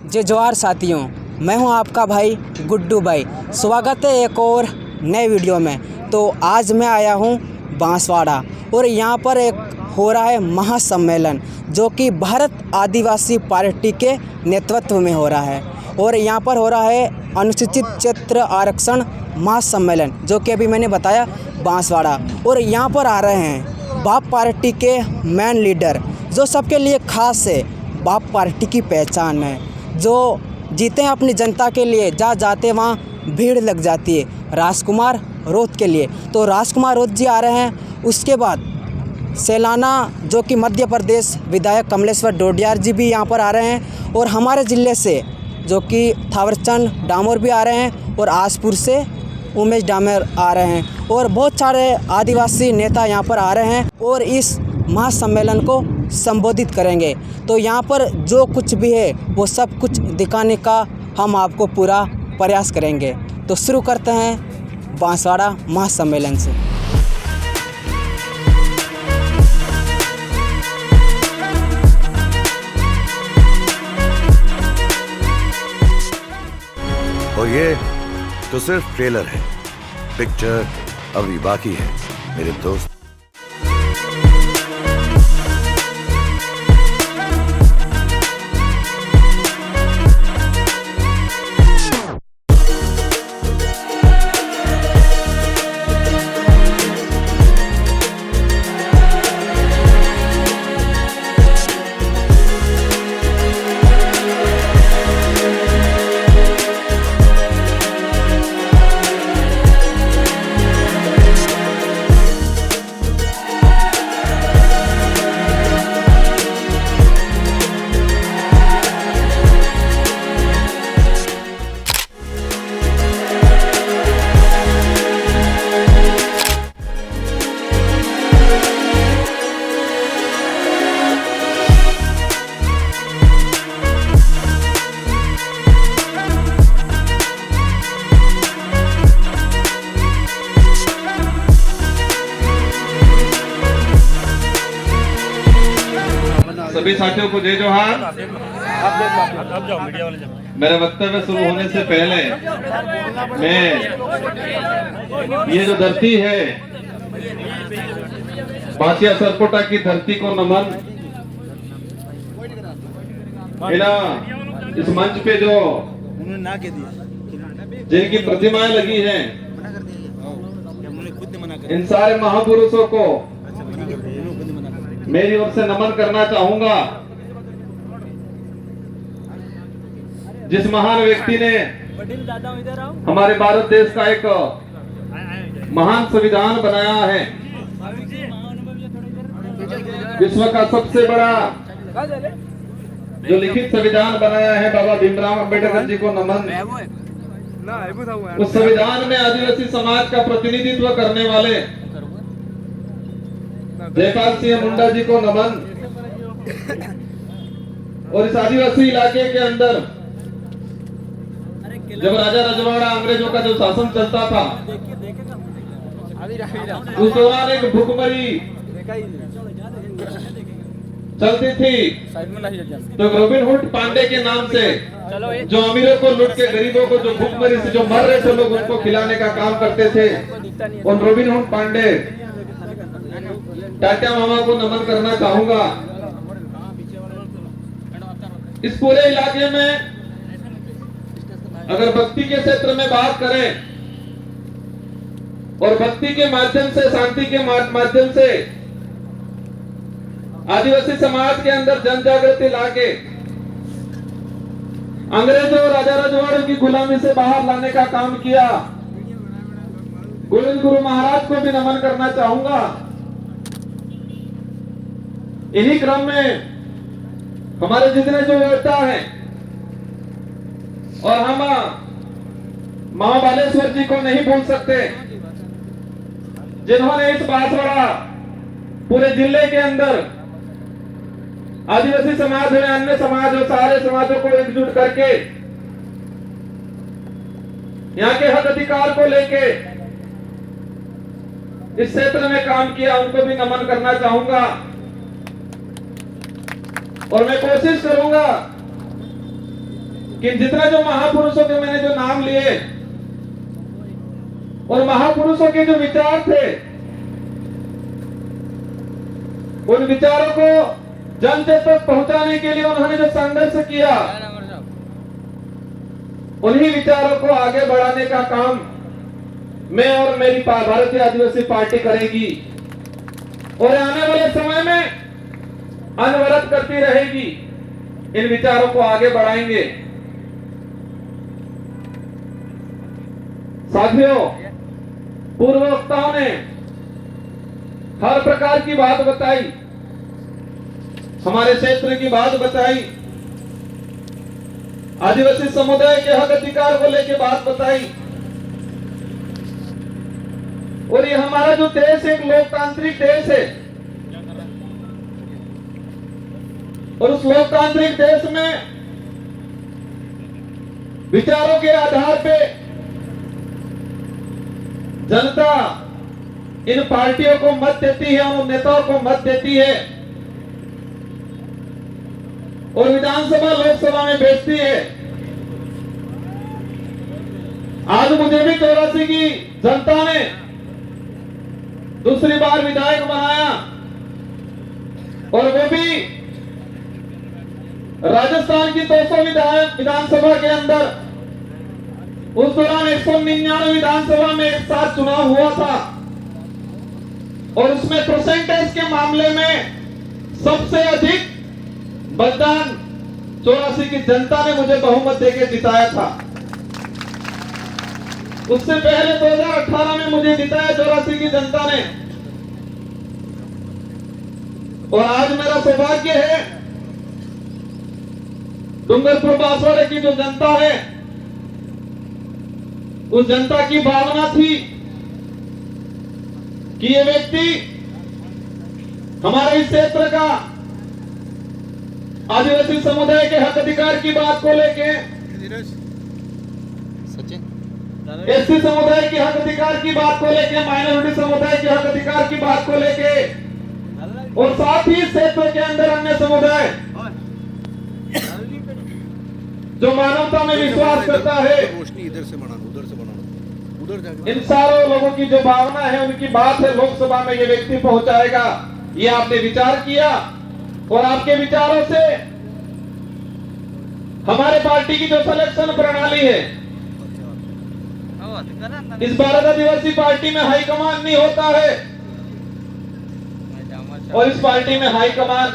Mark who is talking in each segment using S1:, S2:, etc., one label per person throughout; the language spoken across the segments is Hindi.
S1: जय जोहार साथियों, मैं हूं आपका भाई गुड्डू भाई। स्वागत है एक और नए वीडियो में। तो आज मैं आया हूं बांसवाड़ा और यहां पर एक हो रहा है महासम्मेलन जो कि भारत आदिवासी पार्टी के नेतृत्व में हो रहा है। और यहां पर हो रहा है अनुसूचित क्षेत्र आरक्षण महासम्मेलन जो कि अभी मैंने बताया बांसवाड़ा। और यहां पर आ रहे हैं बाप पार्टी के मेन लीडर जो सबके लिए खास है। बाप पार्टी की पहचान है, जो जीते हैं अपनी जनता के लिए, जहाँ जाते वहाँ भीड़ लग जाती है। राजकुमार रोत के लिए तो राजकुमार रोत जी आ रहे हैं। उसके बाद सेलाना जो कि मध्य प्रदेश विधायक कमलेश्वर डोडियार जी भी यहाँ पर आ रहे हैं। और हमारे ज़िले से जो कि थावरचंद डामोर भी आ रहे हैं और आसपुर से उमेश डामोर आ रहे हैं। और बहुत सारे आदिवासी नेता यहाँ पर आ रहे हैं और इस महासम्मेलन को संबोधित करेंगे। तो यहाँ पर जो कुछ भी है वो सब कुछ दिखाने का हम आपको पूरा प्रयास करेंगे। तो शुरू करते हैं बांसवाड़ा महासम्मेलन से।
S2: और ये तो सिर्फ ट्रेलर है, पिक्चर अभी बाकी है मेरे दोस्त।
S3: सभी साथियों को जय जोहार। मेरे वक्तव्य शुरू होने से पहले मैं ये जो धरती है बासिया सरकोटा की धरती को नमन। मेरा इस मंच पे जो जिनकी प्रतिमाएं लगी हैं इन सारे महापुरुषों को मेरी ओर से नमन करना चाहूंगा। जिस महान व्यक्ति ने हमारे भारत देश का एक महान संविधान बनाया है, विश्व का सबसे बड़ा जो लिखित संविधान बनाया है, बाबा भीमराव अंबेडकर जी को नमन। उस संविधान में आदिवासी समाज का प्रतिनिधित्व करने वाले जयपाल सिंह मुंडा जी को नमन। और इस आदिवासी इलाके के अंदर जब राजा रजवाड़ा अंग्रेजों का जो शासन चलता था उस दौरान एक भुखमरी चलती थी। तो रॉबिनहुड पांडे के नाम से जो अमीरों को लूट के गरीबों को जो भुखमरी से जो मर रहे थे लोग उनको खिलाने का काम करते थे। और रॉबिनहुड पांडे टाटा मामा को नमन करना चाहूंगा। इस पूरे इलाके में अगर भक्ति के क्षेत्र में बात करें और भक्ति के माध्यम से, शांति के माध्यम से आदिवासी समाज के अंदर जन जागृति लाके अंग्रेजों और राजा रजवाड़ों की गुलामी से बाहर लाने का काम किया। गोविंद गुरु महाराज को भी नमन करना चाहूंगा। इन्हीं क्रम में हमारे जितने जो योद्धा हैं और हम मां बालेश्वर जी को नहीं भूल सकते, जिन्होंने इस बांसवाड़ा पूरे जिले के अंदर आदिवासी समाज है, अन्य समाज और सारे समाजों को एकजुट करके यहाँ के हक अधिकार को लेके इस क्षेत्र में काम किया। उनको भी नमन करना चाहूंगा। और मैं कोशिश करूंगा कि जितने जो महापुरुषों के मैंने जो नाम लिए और महापुरुषों के जो विचार थे, उन विचारों को जन जन तक पहुंचाने के लिए उन्होंने जो संघर्ष किया, उन्हीं विचारों को आगे बढ़ाने का काम मैं और मेरी भारतीय आदिवासी पार्टी करेगी और आने वाले समय में अनवरत करती रहेगी। इन विचारों को आगे बढ़ाएंगे। साथियों, पूर्व वक्ताओं ने हर प्रकार की बात बताई, हमारे क्षेत्र की बात बताई, आदिवासी समुदाय के हक अधिकार को लेकर बात बताई। और ये हमारा जो देश एक लोकतांत्रिक देश है और उस लोकतांत्रिक देश में विचारों के आधार पे जनता इन पार्टियों को मत देती है, उन नेताओं को मत देती है और विधानसभा लोकसभा में भेजती है। आज मुझे भी 84 की जनता ने दूसरी बार विधायक बनाया और वो भी राजस्थान की 200 विधानसभा के अंदर। उस दौरान 199 विधानसभा में एक साथ चुनाव हुआ था और उसमें परसेंटेज के मामले में सबसे अधिक मतदान 84 की जनता ने मुझे बहुमत देकर जिताया था। उससे पहले 2018 में मुझे जिताया 84 की जनता ने। और आज मेरा सौभाग्य है, डूंगरपुर बांसवाड़े की जो जनता है, उस जनता की भावना थी कि ये व्यक्ति हमारे इस क्षेत्र का आदिवासी समुदाय के हक अधिकार की बात को लेके, एससी समुदाय के हक अधिकार की बात को लेके, माइनॉरिटी समुदाय के हक अधिकार की बात को लेके और साथ ही क्षेत्र के अंदर अन्य समुदाय जो मानवता में विश्वास करता है,
S2: इधर से बनाना, उधर से बनाना, उधर जाके
S3: इन सारों लोगों की जो भावना है, उनकी बात है लोकसभा में ये व्यक्ति पहुंचाएगा। ये आपने विचार किया और आपके विचारों से हमारे पार्टी की जो सिलेक्शन प्रणाली है, इस भारत आदिवासी पार्टी में हाईकमान नहीं होता है और इस पार्टी में हाईकमान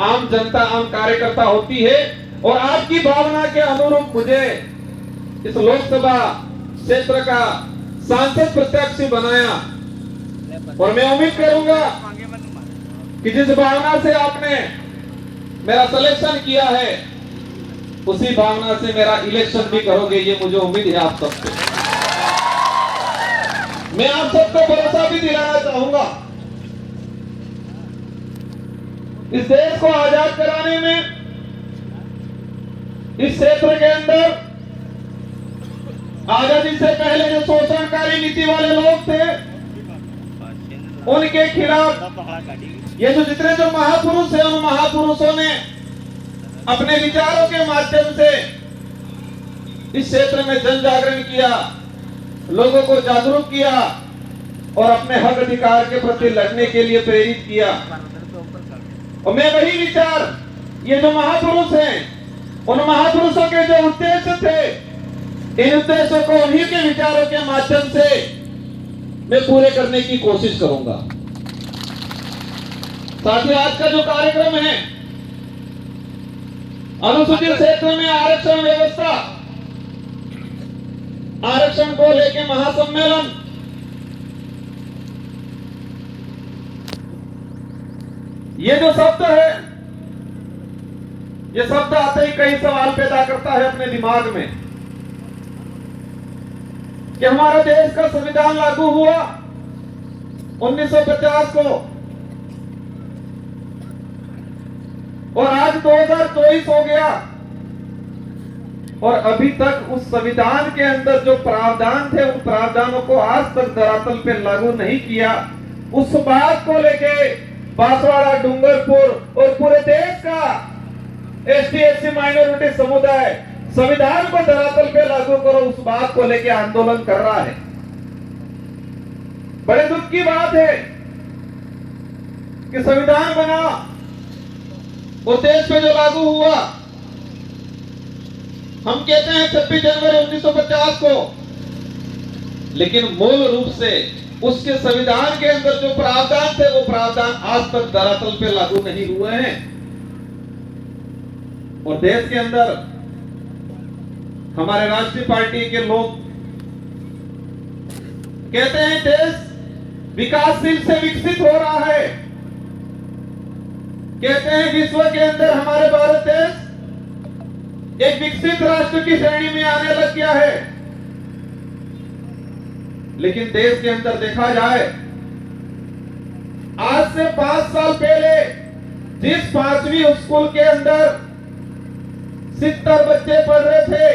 S3: आम जनता, आम कार्यकर्ता होती है। और आपकी भावना के अनुरूप मुझे इस लोकसभा क्षेत्र का सांसद प्रत्याशी बनाया और मैं उम्मीद करूंगा कि जिस भावना से आपने मेरा सिलेक्शन किया है, उसी भावना से मेरा इलेक्शन भी करोगे, ये मुझे उम्मीद है आप सबसे। मैं आप सबको भरोसा भी दिलाना चाहूंगा, इस देश को आजाद कराने में इस क्षेत्र के अंदर आजादी से पहले जो शोषणकारी नीति वाले लोग थे, उनके खिलाफ ये जो जितने जो महापुरुष हैं, उन महापुरुषों ने अपने विचारों के माध्यम से इस क्षेत्र में जन जागरण किया, लोगों को जागरूक किया और अपने हक अधिकार के प्रति लड़ने के लिए प्रेरित किया। और मैं वही विचार, ये जो महापुरुष हैं, उन महापुरुषों के जो उद्देश्य थे, इन उद्देश्यों को उन्हीं के विचारों के माध्यम से मैं पूरे करने की कोशिश करूंगा। साथियों, आज का जो कार्यक्रम है, अनुसूचित क्षेत्र में आरक्षण व्यवस्था, आरक्षण को लेकर महासम्मेलन, ये जो शब्द है, ये शब्द आते ही कई सवाल पैदा करता है अपने दिमाग में कि हमारे देश का संविधान लागू हुआ 1950 को और आज 2024 हो गया और अभी तक उस संविधान के अंदर जो प्रावधान थे, उन प्रावधानों को आज तक धरातल पे लागू नहीं किया। उस बात को लेके बांसवाड़ा, डूंगरपुर और पूरे देश का एसटी एससी माइनॉरिटी समुदाय संविधान को धरातल पे लागू करो, उस बात को लेके आंदोलन कर रहा है। बड़े दुख की बात है कि संविधान बना और देश में जो लागू हुआ, हम कहते हैं 26 जनवरी 1950 को, लेकिन मूल रूप से उसके संविधान के अंदर जो प्रावधान थे वो प्रावधान आज तक धरातल पे लागू नहीं हुए हैं। और देश के अंदर हमारे राष्ट्रीय पार्टी के लोग कहते हैं देश विकासशील से विकसित हो रहा है, कहते हैं विश्व के अंदर हमारे भारत देश एक विकसित राष्ट्र की श्रेणी में आने लग गया है। लेकिन देश के अंदर देखा जाए, आज से 5 साल पहले जिस 5वीं स्कूल के अंदर 70 बच्चे पढ़ रहे थे,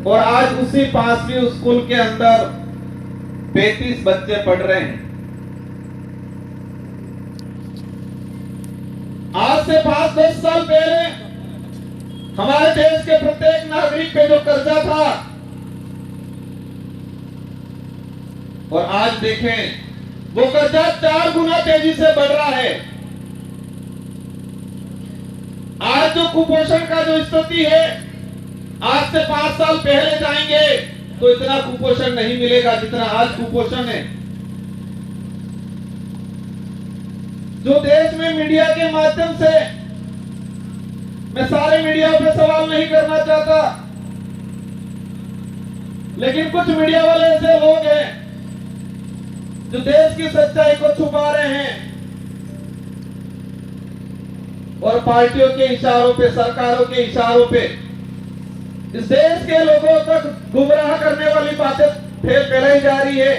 S3: और आज उसी 5वीं स्कूल के अंदर 35 बच्चे पढ़ रहे हैं। आज से 5-10 साल पहले हमारे देश के प्रत्येक नागरिक पे जो कर्जा था, और आज देखें वो कर्जा 4 गुना तेजी से बढ़ रहा है। आज जो कुपोषण का जो स्थिति है, आज से 5 साल पहले जाएंगे तो इतना कुपोषण नहीं मिलेगा जितना आज कुपोषण है। जो देश में मीडिया के माध्यम से, मैं सारे मीडिया पे सवाल नहीं करना चाहता, लेकिन कुछ मीडिया वाले ऐसे लोग हैं जो देश की सच्चाई को छुपा रहे हैं और पार्टियों के इशारों पे, सरकारों के इशारों पे इस देश के लोगों तक गुमराह करने वाली बातें फैलाई जा रही है।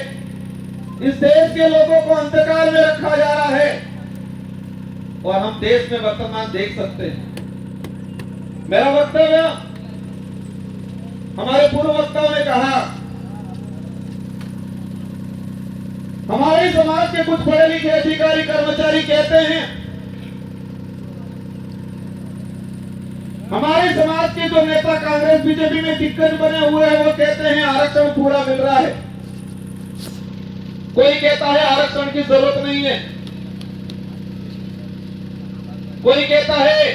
S3: इस देश के लोगों को अंधकार में रखा जा रहा है, और हम देश में वर्तमान देख सकते हैं। मेरा वक्तव्य, हमारे पूर्व वक्ताओं ने कहा, हमारे समाज के कुछ पढ़े लिखे अधिकारी कर्मचारी कहते हैं, हमारे समाज के जो नेता कांग्रेस बीजेपी में दिग्गज बने हुए हैं वो कहते हैं आरक्षण पूरा मिल रहा है। कोई कहता है आरक्षण की जरूरत नहीं है, कोई कहता है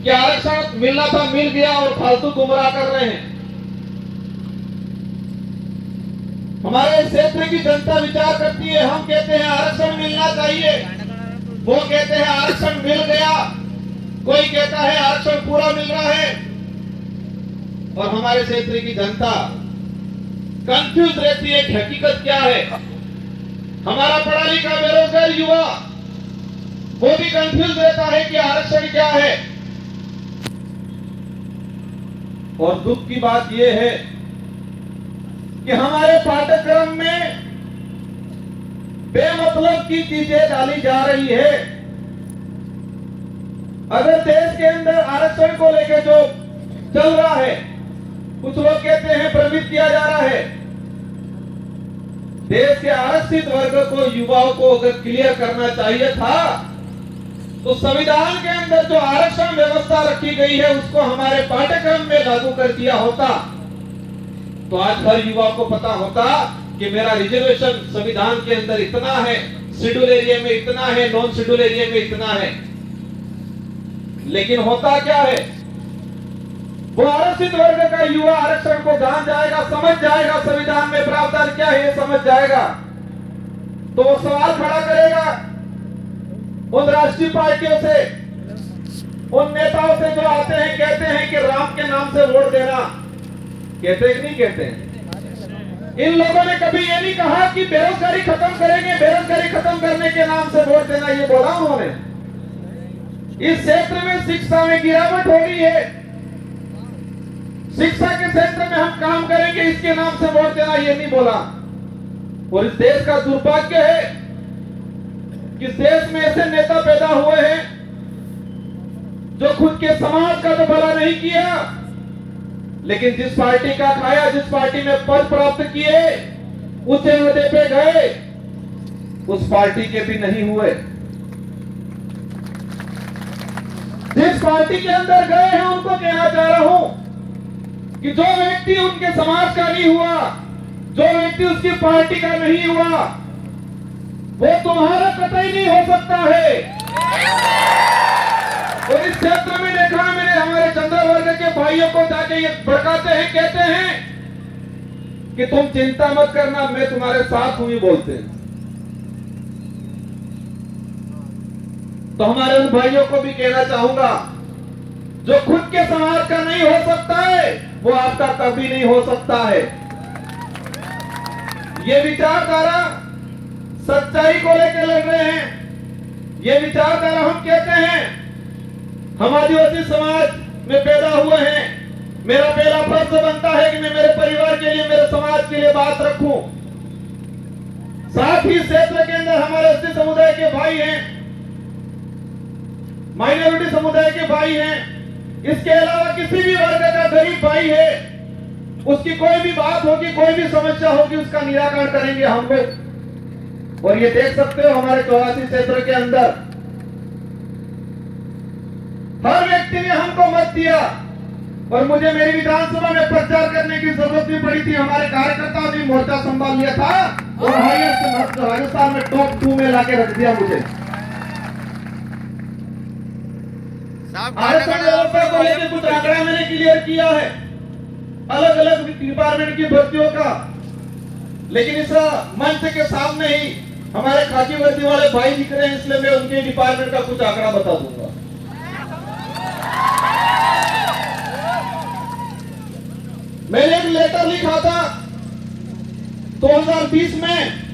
S3: कि आरक्षण मिलना था मिल गया और फालतू गुमराह कर रहे हैं। हमारे क्षेत्र की जनता विचार करती है, हम कहते हैं आरक्षण मिलना चाहिए, वो कहते हैं आरक्षण मिल गया, कोई कहता है आरक्षण पूरा मिल रहा है, और हमारे क्षेत्र की जनता कंफ्यूज रहती है कि हकीकत क्या है। हमारा पढ़ा लिखा बेरोजगार युवा वो भी कंफ्यूज रहता है कि आरक्षण क्या है। और दुख की बात यह है कि हमारे पाठ्यक्रम में बेमतलब की चीजें डाली जा रही है। अगर देश के अंदर आरक्षण को लेकर जो चल रहा है, कुछ लोग कहते हैं भ्रमित किया जा रहा है। देश के आरक्षित वर्ग को, युवाओं को अगर क्लियर करना चाहिए था तो संविधान के अंदर जो आरक्षण व्यवस्था रखी गई है उसको हमारे पाठ्यक्रम में लागू कर दिया होता, तो आज हर युवा को पता होता कि मेरा रिजर्वेशन संविधान के अंदर इतना है, शेड्यूल एरिया में इतना है, नॉन शेड्यूल एरिया में इतना है। लेकिन होता क्या है, वो आरक्षित वर्ग का युवा आरक्षण को जान जाएगा, समझ जाएगा संविधान में प्रावधान क्या है, समझ जाएगा, तो वो सवाल खड़ा करेगा उन राष्ट्रीय पार्टियों से, उन नेताओं से जो आते हैं कहते हैं कि राम के नाम से वोट देना। कहते कि नहीं कहते हैं? इन लोगों ने कभी ये नहीं कहा कि बेरोजगारी खत्म करेंगे, बेरोजगारी खत्म करने के नाम से वोट देना, ये बोला उन्होंने। इस क्षेत्र में शिक्षा में गिरावट हो रही है, शिक्षा के क्षेत्र में हम काम करेंगे, इसके नाम से वोट देना, ये नहीं बोला। और इस देश का दुर्भाग्य है कि देश में ऐसे नेता पैदा हुए हैं जो खुद के समाज का तो भला नहीं किया, लेकिन जिस पार्टी का खाया, जिस पार्टी में पद प्राप्त किए, उस ओहदे पे गए, उस पार्टी के भी नहीं हुए। जिस पार्टी के अंदर गए हैं उनको कहना चाह रहा हूं कि जो व्यक्ति उनके समाज का नहीं हुआ, जो व्यक्ति उसकी पार्टी का नहीं हुआ, वो तुम्हारा कतई नहीं हो सकता है। और इस क्षेत्र में देखा मैंने हमारे चंद्र वर्ग के भाइयों को जाके ये भड़काते हैं, कहते हैं कि तुम चिंता मत करना, मैं तुम्हारे साथ हूं, ही बोलते हैं। तो हमारे उन भाइयों को भी कहना चाहूंगा, जो खुद के समाज का नहीं हो सकता है वो आपका कभी नहीं हो सकता है। ये विचारधारा सच्चाई को लेकर लड़ रहे हैं। ये विचारधारा हम कहते हैं, हम आदिवासी समाज में पैदा हुए हैं, मेरा पहला फर्ज बनता है कि मैं मेरे परिवार के लिए, मेरे समाज के लिए बात रखूं। साथ ही क्षेत्र के अंदर हमारे एसटी समुदाय के भाई हैं, माइनॉरिटी समुदाय के भाई हैं, इसके अलावा किसी भी वर्ग का गरीब भाई है, उसकी कोई भी बात होगी, कोई भी समस्या होगी, उसका निराकरण करेंगे हम लोग। और ये देख सकते हो हमारे 84 क्षेत्र के अंदर हर व्यक्ति ने हमको मत दिया, और मुझे मेरी विधानसभा में प्रचार करने की जरूरत भी पड़ी थी। हमारे कार्यकर्ताओं ने मोर्चा संभाल लिया था और राजस्थान में टॉप 2 में लाके रख दिया मुझे। आरक्षण व्यवस्था को लेकर कुछ आंकड़ा मैंने क्लियर किया है, अलग अलग डिपार्टमेंट की भर्तियों का, लेकिन इस मंच के सामने ही हमारे खाकी वर्दी वाले भाई दिख रहे हैं, इसलिए मैं उनके डिपार्टमेंट का कुछ आंकड़ा बता दूंगा। मैंने एक लेटर लिखा था 2020 में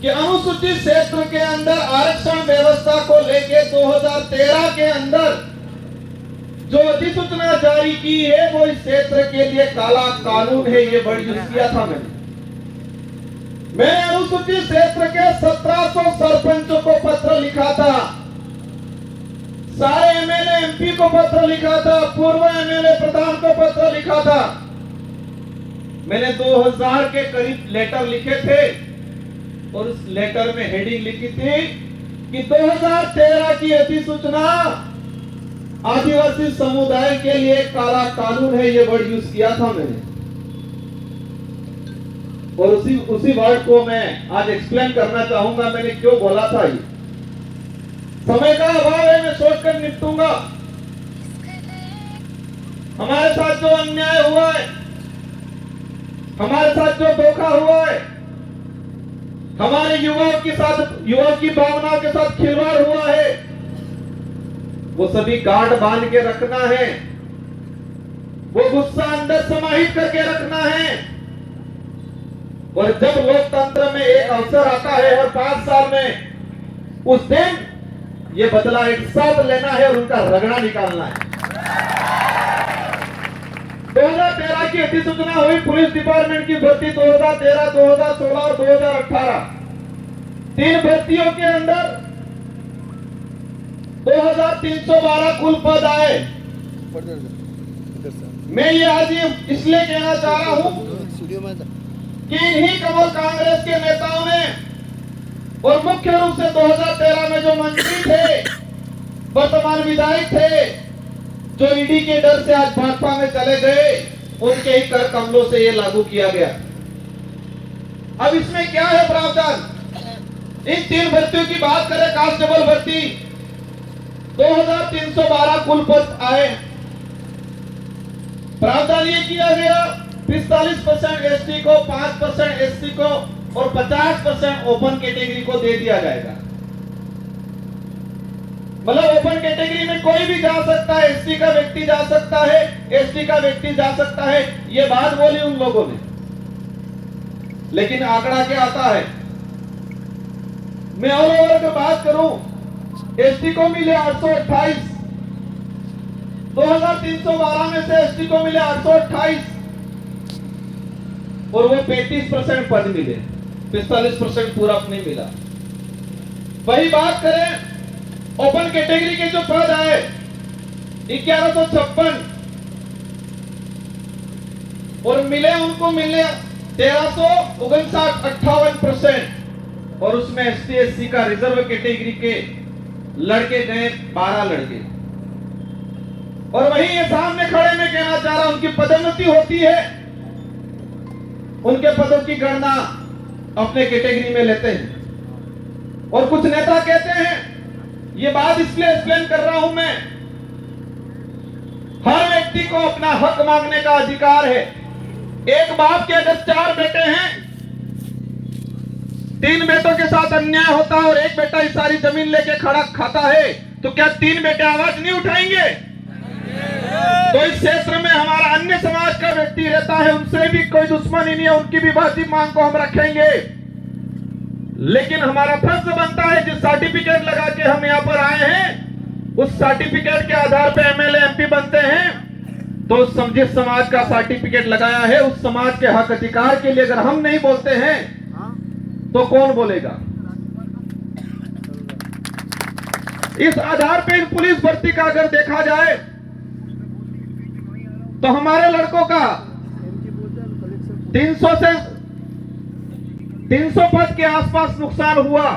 S3: कि अनुसूचित क्षेत्र के अंदर आरक्षण व्यवस्था को लेके 2013 के अंदर जो अधिसूचना जारी की है वो इस क्षेत्र के लिए काला कानून है, ये वर्ड यूज किया था मैंने अनुसूचित क्षेत्र के 1700 सरपंचों को पत्र लिखा था, सारे एमएलए एमपी को पत्र लिखा था, पूर्व एमएलए प्रधान को पत्र लिखा था। मैंने 2000 के करीब लेटर लिखे थे और उस लेटर में हेडिंग लिखी थी कि 2013 की अधिसूचना आदिवासी समुदाय के लिए काला कानून है, ये वर्ड यूज किया था मैंने। और उसी वर्ड को मैं आज एक्सप्लेन करना चाहूंगा, मैंने क्यों बोला था। ये समय का अभाव है, मैं सोचकर निपटूंगा। हमारे साथ जो अन्याय हुआ है, हमारे साथ जो धोखा हुआ है, हमारे युवाओं के साथ, युवाओं की भावनाओं के साथ खिलवाड़ हुआ है, वो सभी गांठ बांध के रखना है, वो गुस्सा अंदर समाहित करके रखना है। और जब लोकतंत्र में एक अवसर आता है और 5 साल में, उस दिन ये बदला एक साथ लेना है और उनका रगड़ा निकालना है। 2013 की अधिसूचना हुई पुलिस डिपार्टमेंट की भर्ती 2013, 2016 और 2018, 3 भर्तियों के अंदर 2312 कुल पद आए। मैं ये आज इसलिए कहना चाह रहा हूं कि इन्हीं कमल कांग्रेस के नेताओं ने, और मुख्य रूप से 2013 में जो मंत्री थे, वर्तमान विधायक थे, जो ईडी के डर से आज भाजपा में चले गए, उनके ही कर कमलों से ये लागू किया गया। अब इसमें क्या है प्रावधान? इन 3 भर्तियों की बात करें, कांस्टेबल भर्ती 2312 कुल पद आए। प्रावधान ये किया गया 45% एसटी को, 5% एससी को और 50% ओपन कैटेगरी को दे दिया जाएगा। मतलब ओपन कैटेगरी में कोई भी जा सकता है, एसटी का व्यक्ति जा सकता है, एसटी का व्यक्ति जा सकता है, ये बात बोली उन लोगों ने। लेकिन आंकड़ा क्या आता है? मैं ऑल ओवर की बात करूं, एसटी को मिले 828, 2312 में से एसटी को मिले 828 और वो 35% पद मिले, 45% पूरा नहीं मिला। वही बात करें ओपन कैटेगरी के जो पद आए 1156 और मिले उनको मिले 1359, 58%, और उसमें एसटी एससी का रिजर्व कैटेगरी के लड़के गए 12 लड़के। और वहीं ये सामने खड़े में कहना चाह रहा, उनकी पदोन्नति होती है, उनके पदों की गणना अपने कैटेगरी में लेते हैं। और कुछ नेता कहते हैं, ये बात इसलिए एक्सप्लेन कर रहा हूं मैं, हर व्यक्ति को अपना हक मांगने का अधिकार है। एक बाप के अगर 4 बेटे हैं, 3 बेटों के साथ अन्याय होता है और एक बेटा इस सारी जमीन लेके खड़ा खाता है, तो क्या 3 बेटे आवाज नहीं उठाएंगे? तो इस क्षेत्र में हमारा अन्य समाज का व्यक्ति रहता है, उनसे भी कोई दुश्मनी नहीं है, उनकी भी वाजिब मांग को हम रखेंगे। लेकिन हमारा फर्ज बनता है, जिस सर्टिफिकेट लगा के हम यहाँ पर आए हैं, उस सर्टिफिकेट के आधार पर एमएलए एमपी बनते हैं, तो जिस समाज का सर्टिफिकेट लगाया है, उस समाज के हक अधिकार के लिए अगर हम नहीं बोलते हैं तो कौन बोलेगा? इस आधार पर पुलिस भर्ती का अगर देखा जाए तो हमारे लड़कों का 300 पद के आसपास नुकसान हुआ।